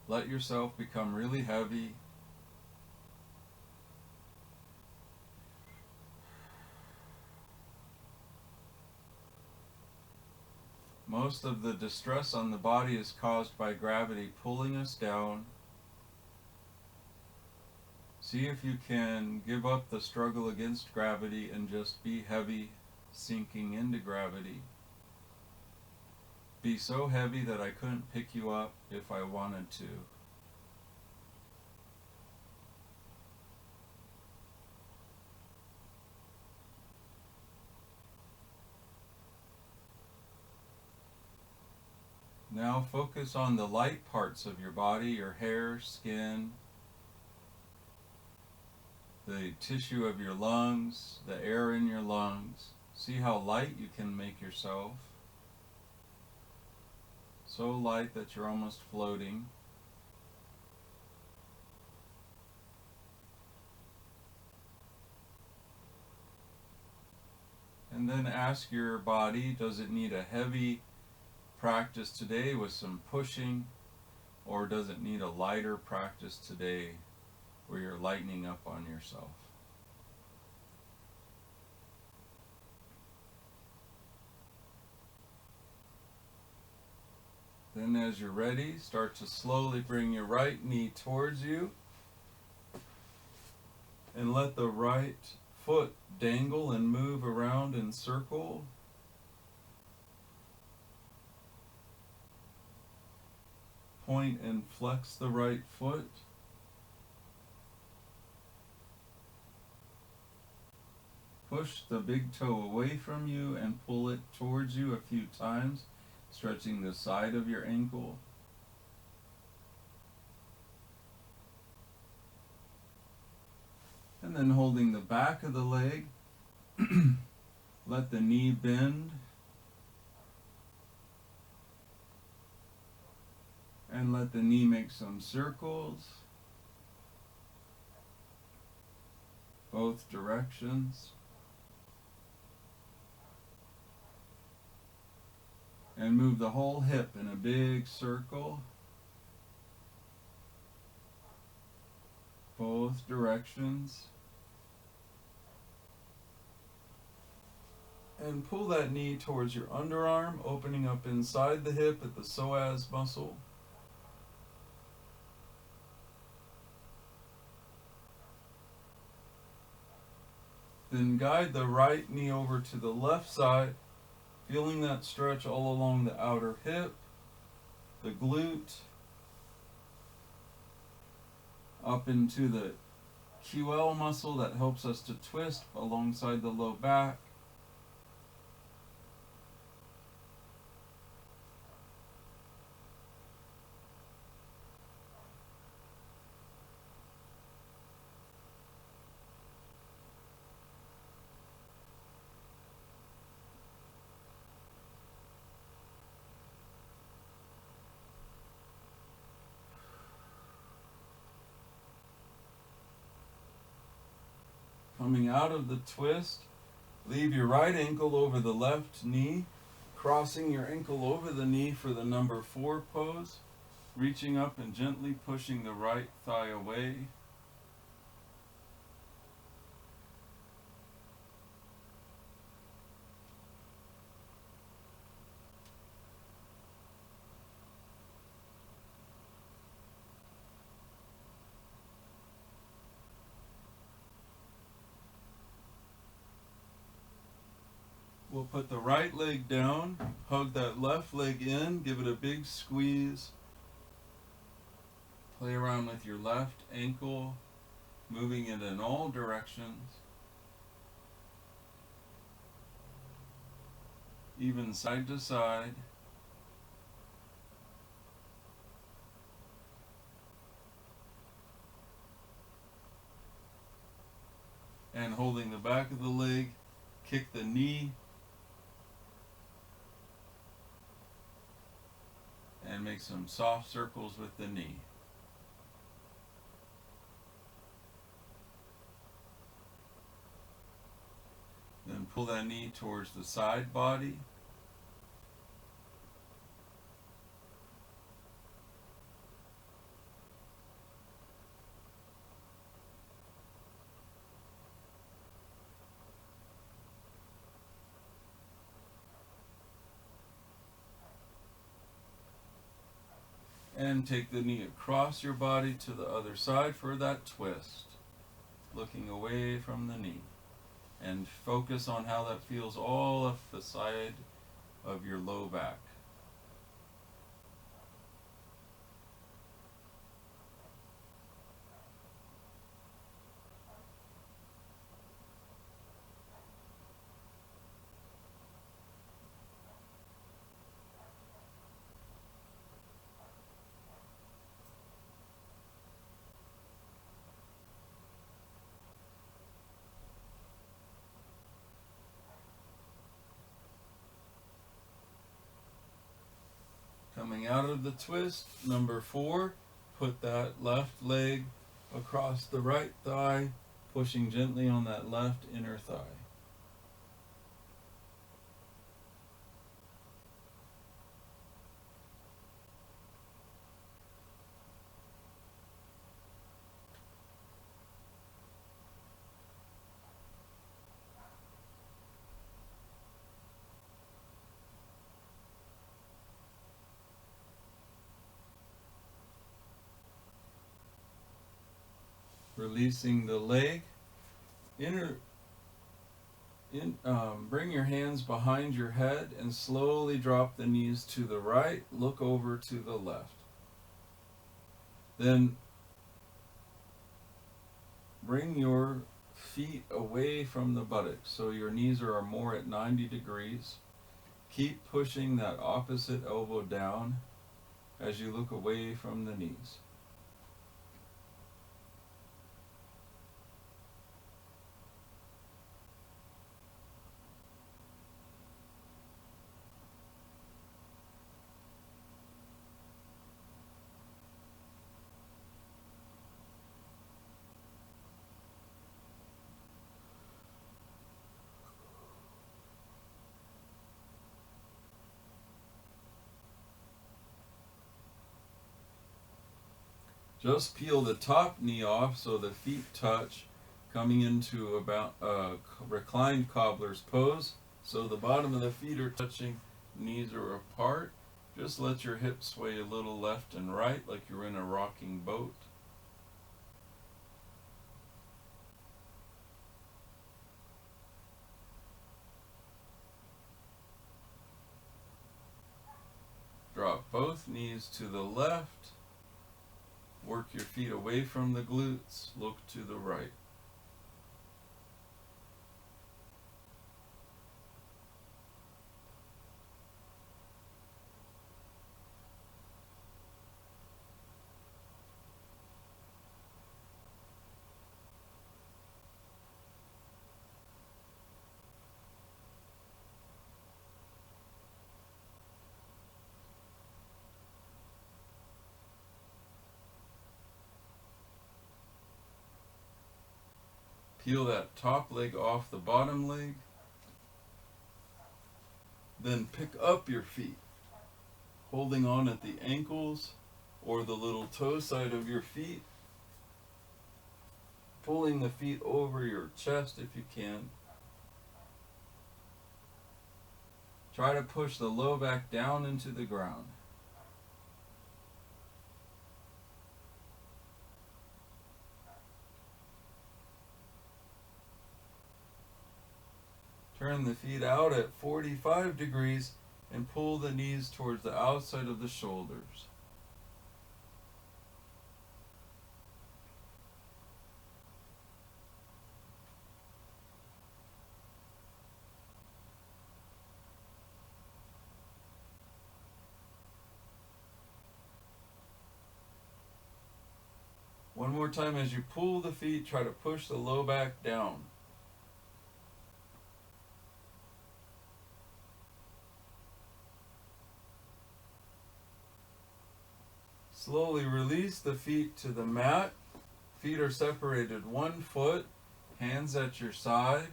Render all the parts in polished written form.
Let yourself become really heavy. Most of the distress on the body is caused by gravity pulling us down. See if you can give up the struggle against gravity and just be heavy, sinking into gravity. Be so heavy that I couldn't pick you up if I wanted to. Now focus on the light parts of your body, your hair, skin, the tissue of your lungs, the air in your lungs. See how light you can make yourself. So light that you're almost floating. And then ask your body, does it need a heavy practice today with some pushing, or does it need a lighter practice today where you're lightening up on yourself? Then as you're ready, start to slowly bring your right knee towards you and let the right foot dangle and move around and circle. Point and flex the right foot. Push the big toe away from you and pull it towards you a few times, stretching the side of your ankle. And then holding the back of the leg, let the knee bend. And let the knee make some circles, both directions. And move the whole hip in a big circle, both directions. And pull that knee towards your underarm, opening up inside the hip at the psoas muscle. Then guide the right knee over to the left side, feeling that stretch all along the outer hip, the glute, up into the QL muscle that helps us to twist alongside the low back. Coming out of the twist, leave your right ankle over the left knee, crossing your ankle over the knee for the number 4 pose, reaching up and gently pushing the right thigh away. We'll put the right leg down, hug that left leg in, give it a big squeeze. Play around with your left ankle, moving it in all directions. Even side to side. And holding the back of the leg, kick the knee and make some soft circles with the knee. pull that knee towards the side body. And take the knee across your body to the other side for that twist, looking away from the knee. And focus on how that feels all up the side of your low back. Coming out of the twist, number 4, put that left leg across the right thigh, pushing gently on that left inner thigh. Releasing the leg, bring your hands behind your head and slowly drop the knees to the right, look over to the left. Then bring your feet away from the buttocks so your knees are more at 90 degrees. Keep pushing that opposite elbow down as you look away from the knees. Just peel the top knee off so the feet touch, coming into about reclined cobbler's pose. So the bottom of the feet are touching, knees are apart. Just let your hips sway a little left and right like you're in a rocking boat. Drop both knees to the left. Work your feet away from the glutes, look to the right. Peel that top leg off the bottom leg. Then pick up your feet, holding on at the ankles or the little toe side of your feet. Pulling the feet over your chest if you can. Try to push the low back down into the ground. Turn the feet out at 45 degrees and pull the knees towards the outside of the shoulders. One more time as you pull the feet, try to push the low back down. Slowly release the feet to the mat. Feet are separated 1 foot, hands at your side.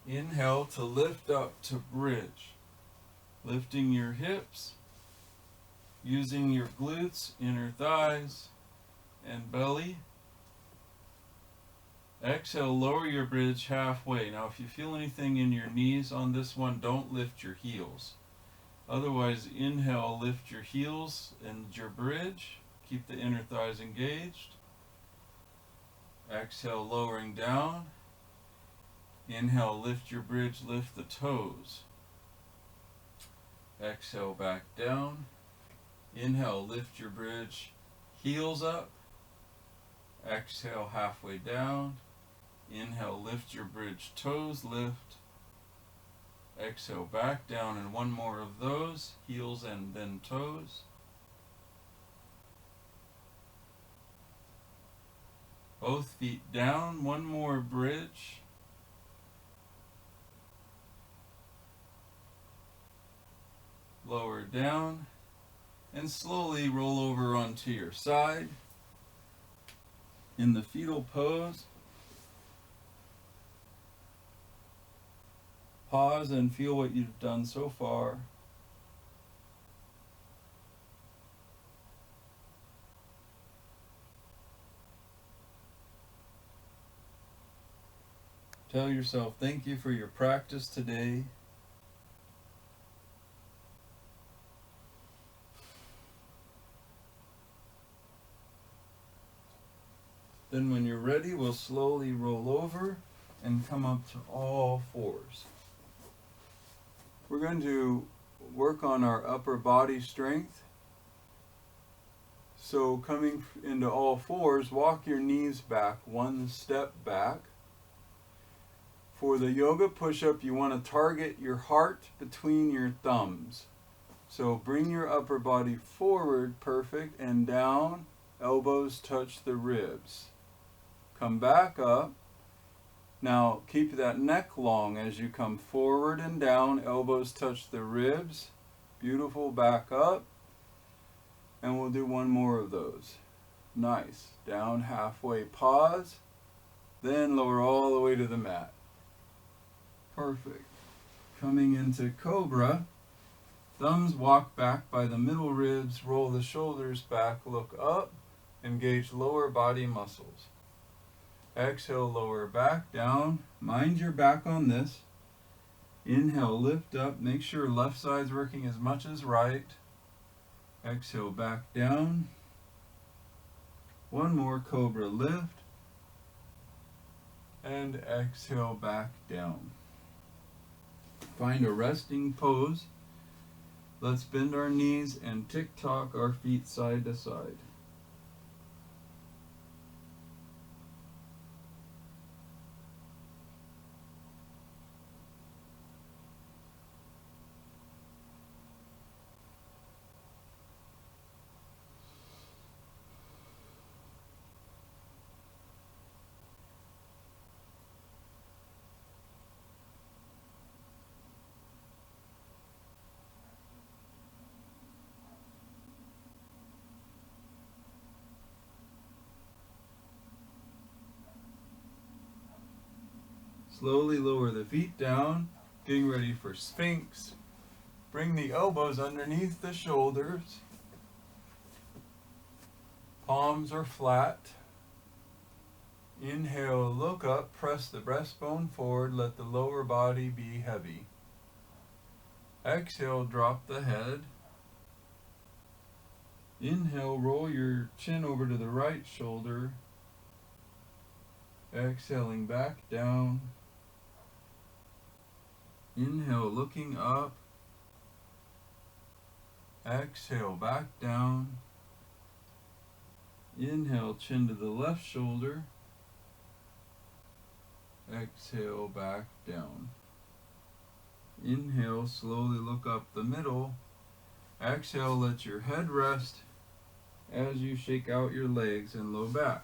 Inhale to lift up to bridge. Lifting your hips, using your glutes, inner thighs, and belly. Exhale, lower your bridge halfway. Now, if you feel anything in your knees on this one, don't lift your heels. Otherwise, inhale, lift your heels and your bridge. Keep the inner thighs engaged. Exhale, lowering down. Inhale, lift your bridge, lift the toes. Exhale, back down. Inhale, lift your bridge, heels up. Exhale, halfway down. Inhale, lift your bridge, toes lift. Exhale, back down, and one more of those, heels and then toes. Both feet down, one more bridge. Lower down, and slowly roll over onto your side. In the fetal pose, pause and feel what you've done so far. Tell yourself, thank you for your practice today. Then when you're ready, we'll slowly roll over and come up to all fours. We're going to work on our upper body strength. So coming into all fours, walk your knees back, one step back. For the yoga push-up, you want to target your heart between your thumbs. So bring your upper body forward, perfect, and down, elbows touch the ribs. Come back up. Now keep that neck long as you come forward and down, elbows touch the ribs. Beautiful, back up. And we'll do one more of those. Nice. Down halfway, pause. Then lower all the way to the mat. Perfect. Coming into Cobra. Thumbs walk back by the middle ribs, roll the shoulders back, look up, engage lower body muscles. Exhale, lower back, down. Mind your back on this. Inhale, lift up. Make sure left side's working as much as right. Exhale, back down. One more Cobra lift. And exhale, back down. Find a resting pose. Let's bend our knees and tick-tock our feet side to side. Slowly lower the feet down, getting ready for Sphinx. Bring the elbows underneath the shoulders. Palms are flat. Inhale, look up, press the breastbone forward, let the lower body be heavy. Exhale, drop the head. Inhale, roll your chin over to the right shoulder. Exhaling back down. Inhale, looking up. Exhale, back down. Inhale, chin to the left shoulder. Exhale, back down. Inhale, slowly look up the middle. Exhale, let your head rest as you shake out your legs and low back.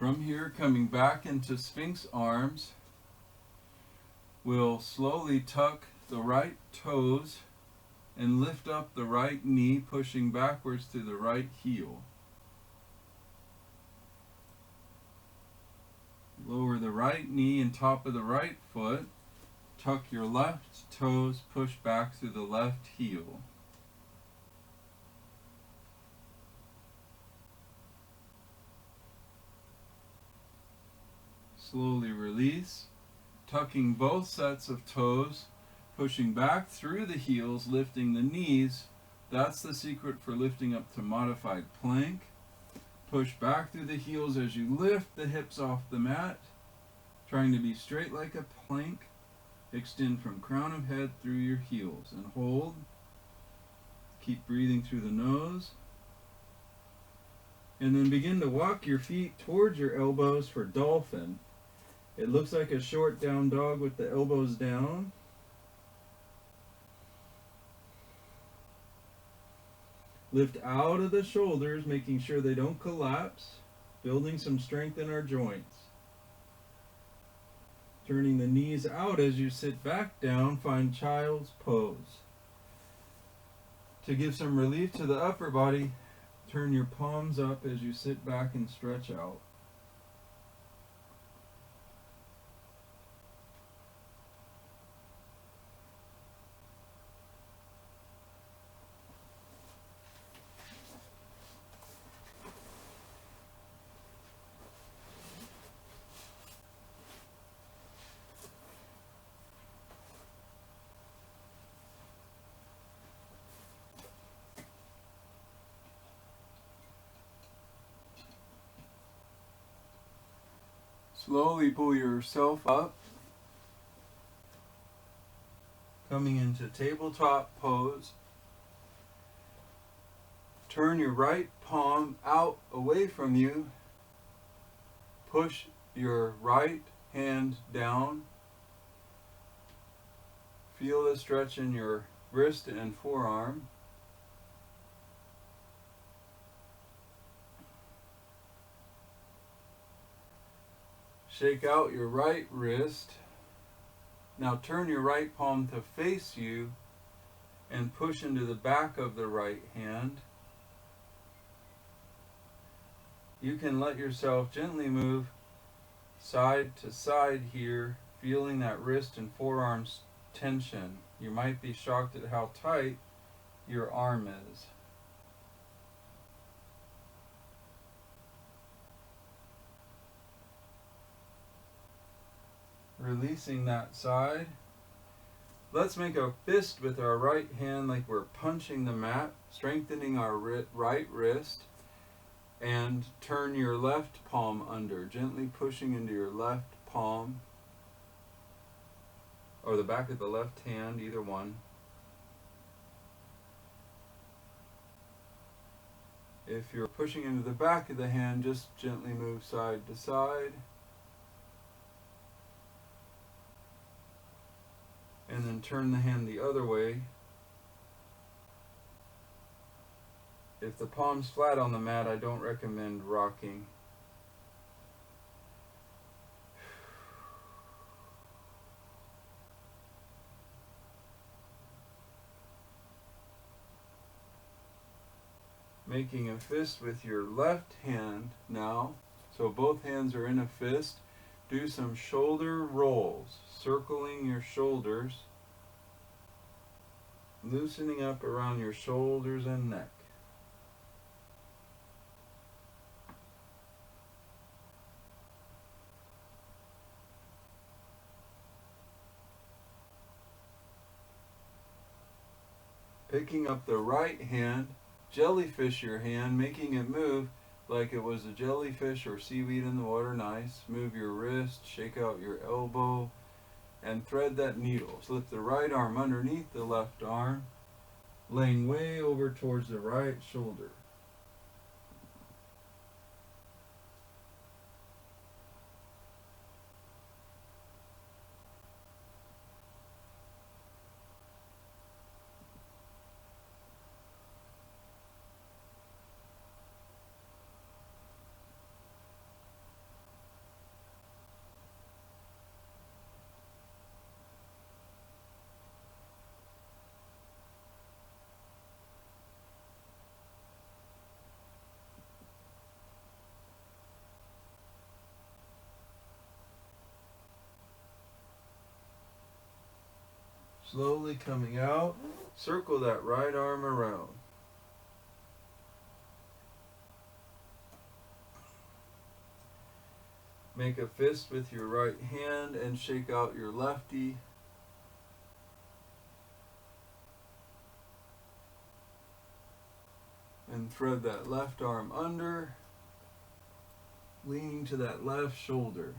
From here, coming back into Sphinx Arms, we'll slowly tuck the right toes and lift up the right knee, pushing backwards to the right heel. Lower the right knee and top of the right foot. Tuck your left toes, push back through the left heel. Slowly release, tucking both sets of toes, pushing back through the heels, lifting the knees. That's the secret for lifting up to modified plank. Push back through the heels as you lift the hips off the mat, trying to be straight like a plank. Extend from crown of head through your heels and hold. Keep breathing through the nose. And then begin to walk your feet towards your elbows for Dolphin. It looks like a short down dog with the elbows down. Lift out of the shoulders, making sure they don't collapse, building some strength in our joints. Turning the knees out as you sit back down, find child's pose. To give some relief to the upper body, turn your palms up as you sit back and stretch out. Slowly pull yourself up, coming into tabletop pose. Turn your right palm out away from you. Push your right hand down. Feel the stretch in your wrist and forearm. Shake out your right wrist. Now turn your right palm to face you and push into the back of the right hand. You can let yourself gently move side to side here, feeling that wrist and forearm tension. You might be shocked at how tight your arm is. Releasing that side. Let's make a fist with our right hand like we're punching the mat, strengthening our right wrist, and turn your left palm under, gently pushing into your left palm, or the back of the left hand, either one. If you're pushing into the back of the hand, just gently move side to side. And then turn the hand the other way. If the palm's flat on the mat, I don't recommend rocking. Making a fist with your left hand now. So both hands are in a fist. Do some shoulder rolls, circling your shoulders, loosening up around your shoulders and neck. Picking up the right hand, jellyfish your hand, making it move like it was a jellyfish or seaweed in the water. Nice. Move your wrist, shake out your elbow, and thread that needle. Slip the right arm underneath the left arm, laying way over towards the right shoulder. Slowly coming out, circle that right arm around. Make a fist with your right hand and shake out your lefty. And thread that left arm under, leaning to that left shoulder.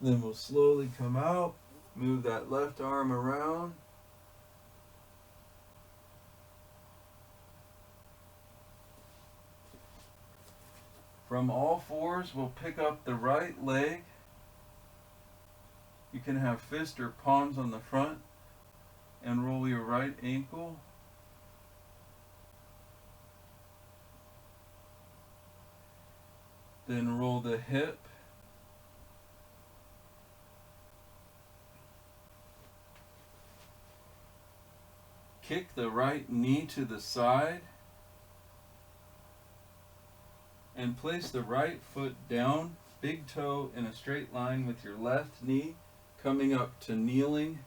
Then we'll slowly come out, move that left arm around. From all fours, we'll pick up the right leg. You can have fist or palms on the front and roll your right ankle. Then roll the hip. Kick the right knee to the side and place the right foot down, big toe in a straight line with your left knee, coming up to kneeling.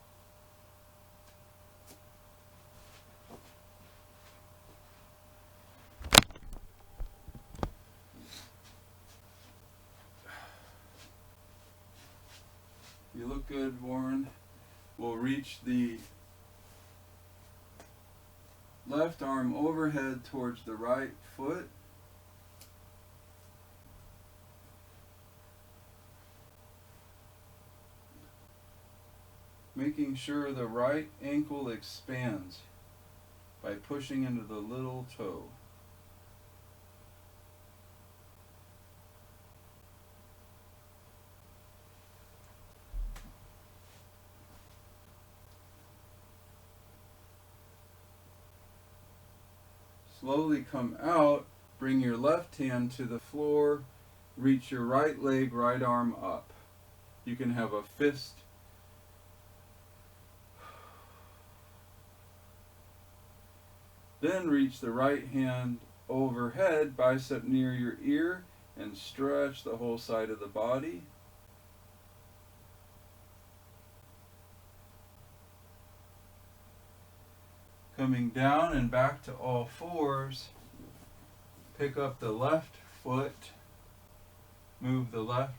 You look good, Warren. We'll reach the left arm overhead towards the right foot. Making sure the right ankle expands by pushing into the little toe. Slowly come out, bring your left hand to the floor, reach your right leg, right arm up. You can have a fist. Then reach the right hand overhead, bicep near your ear, and stretch the whole side of the body. Coming down and back to all fours, pick up the left foot, move the left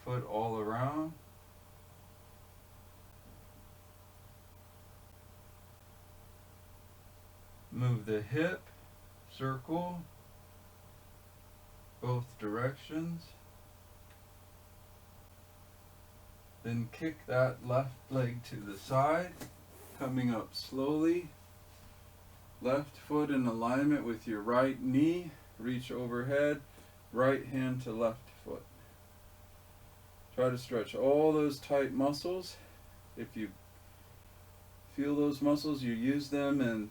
foot all around. Move the hip, circle, both directions. Then kick that left leg to the side, coming up slowly. Left foot in alignment with your right knee, reach overhead, right hand to left foot. Try to stretch all those tight muscles. If you feel those muscles, you use them in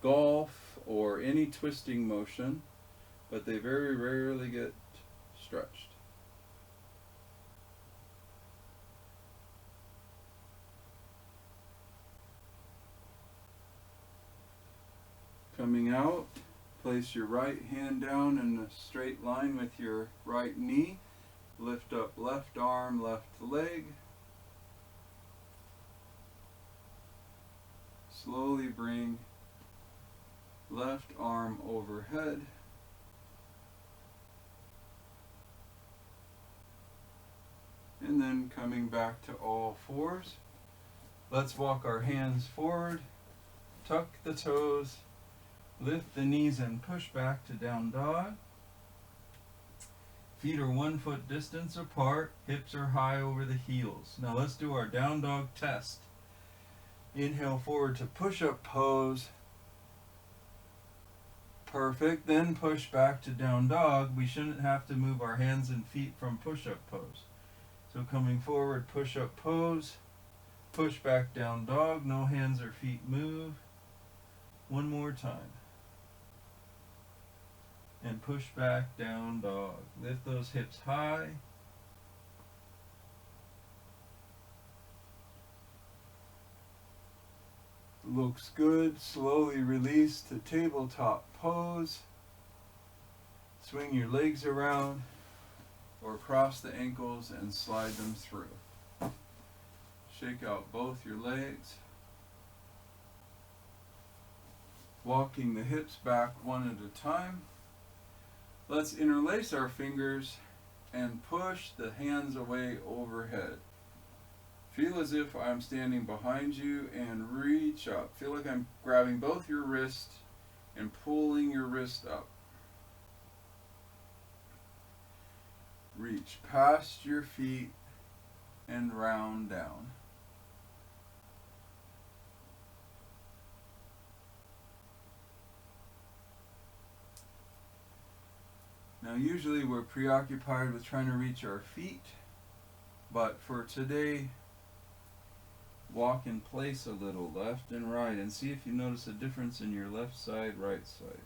golf or any twisting motion, but they very rarely get stretched. Coming out, place your right hand down in a straight line with your right knee. Lift up left arm, left leg. Slowly bring left arm overhead. And then coming back to all fours. Let's walk our hands forward, tuck the toes, lift the knees and push back to down dog. Feet are 1 foot distance apart, hips are high over the heels. Now let's do our down dog test. Inhale forward to push-up pose. Perfect. Then push back to down dog. We shouldn't have to move our hands and feet from push-up pose. So coming forward, push-up pose. Push back down dog. No hands or feet move. One more time. And push back down dog. Lift those hips high. Looks good. Slowly release to tabletop pose. Swing your legs around or cross the ankles and slide them through. Shake out both your legs. Walking the hips back one at a time. Let's interlace our fingers and push the hands away overhead. Feel as if I'm standing behind you and reach up. Feel like I'm grabbing both your wrists and pulling your wrist up. Reach past your feet and round down. Now usually we're preoccupied with trying to reach our feet, but for today, walk in place a little, left and right, and see if you notice a difference in your left side, right side.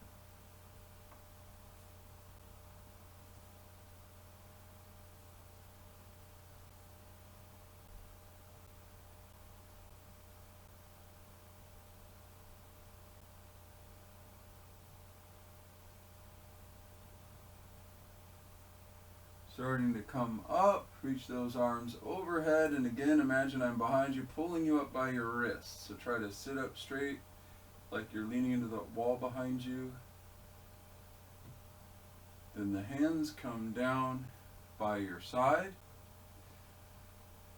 Starting to come up, reach those arms overhead, and again imagine I'm behind you, pulling you up by your wrists. So try to sit up straight like you're leaning into the wall behind you. Then the hands come down by your side.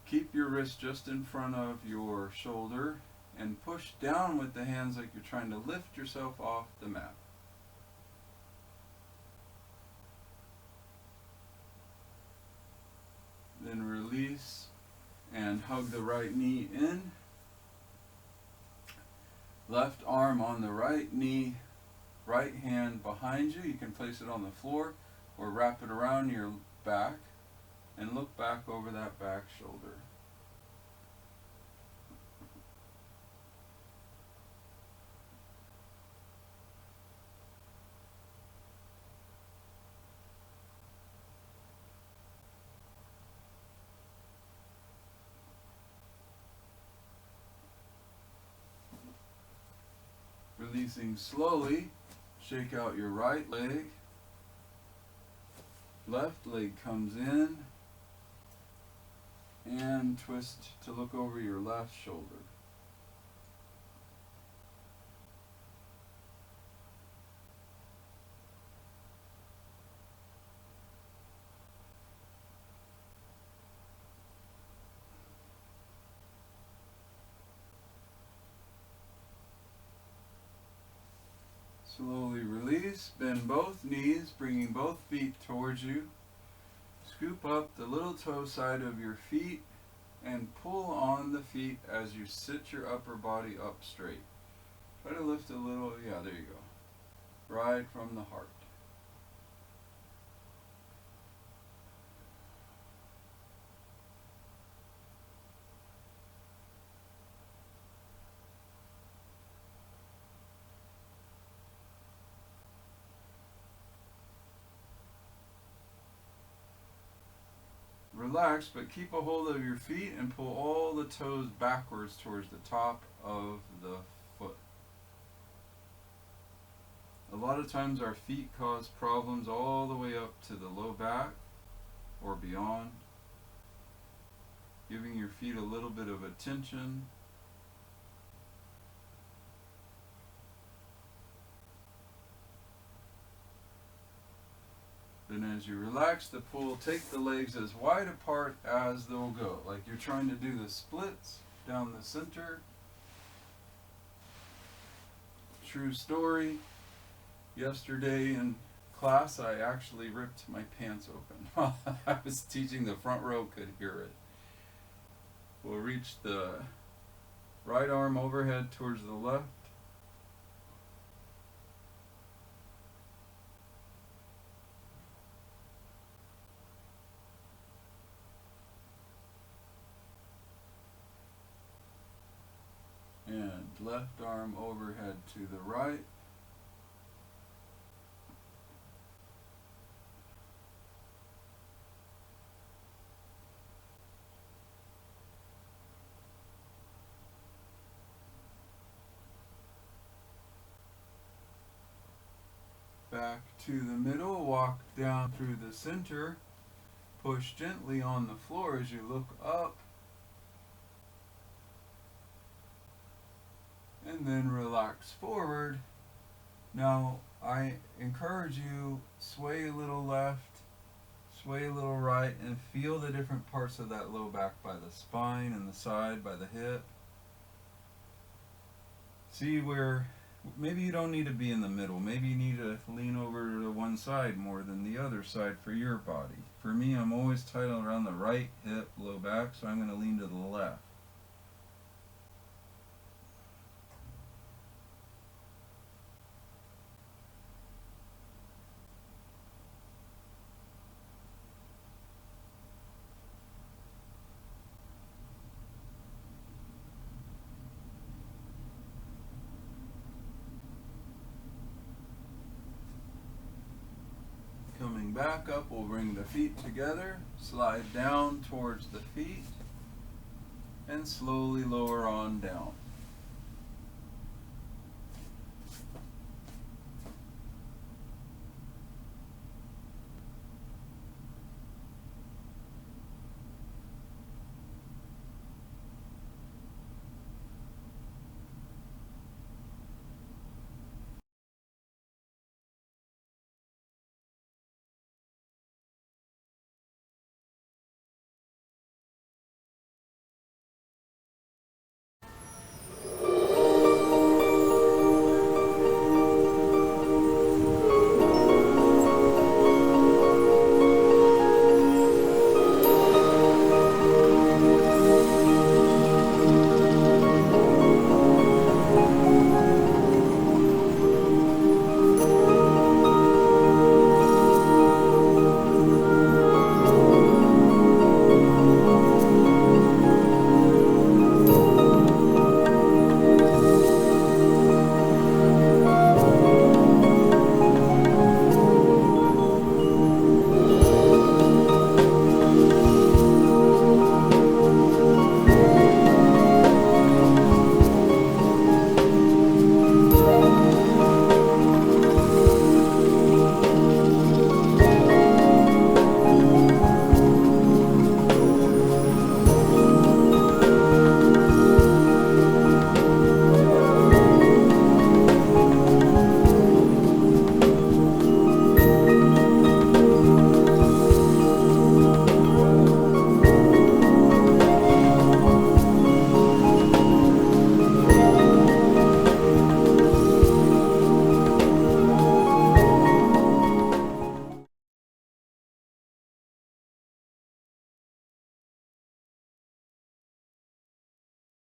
Keep your wrist just in front of your shoulder and push down with the hands like you're trying to lift yourself off the mat. Then release and hug the right knee in. Left arm on the right knee, right hand behind you. You can place it on the floor or wrap it around your back and look back over that back shoulder. Releasing slowly, shake out your right leg. Left leg comes in and twist to look over your left shoulder. Slowly release, bend both knees, bringing both feet towards you. Scoop up the little toe side of your feet and pull on the feet as you sit your upper body up straight. Try to lift a little, yeah, there you go. Right from the heart. Relax, but keep a hold of your feet and pull all the toes backwards towards the top of the foot. A lot of times our feet cause problems all the way up to the low back or beyond. Giving your feet a little bit of attention. Then as you relax the pull, take the legs as wide apart as they'll go. Like you're trying to do the splits down the center. True story. Yesterday in class, I actually ripped my pants open. I was teaching, the front row could hear it. We'll reach the Right arm overhead towards the left. And left arm overhead to the right. Back to the middle, walk down through the center, push gently on the floor as you look up, and then relax forward. Now, I encourage you, sway a little left, sway a little right, and feel the different parts of that low back by the spine and the side, by the hip. See where maybe you don't need to be in the middle. Maybe you need to lean over to one side more than the other side for your body. For me, I'm always tight around the right hip, low back, so I'm going to lean to the left. Coming back up, we'll bring the feet together, slide down towards the feet, and slowly lower on down.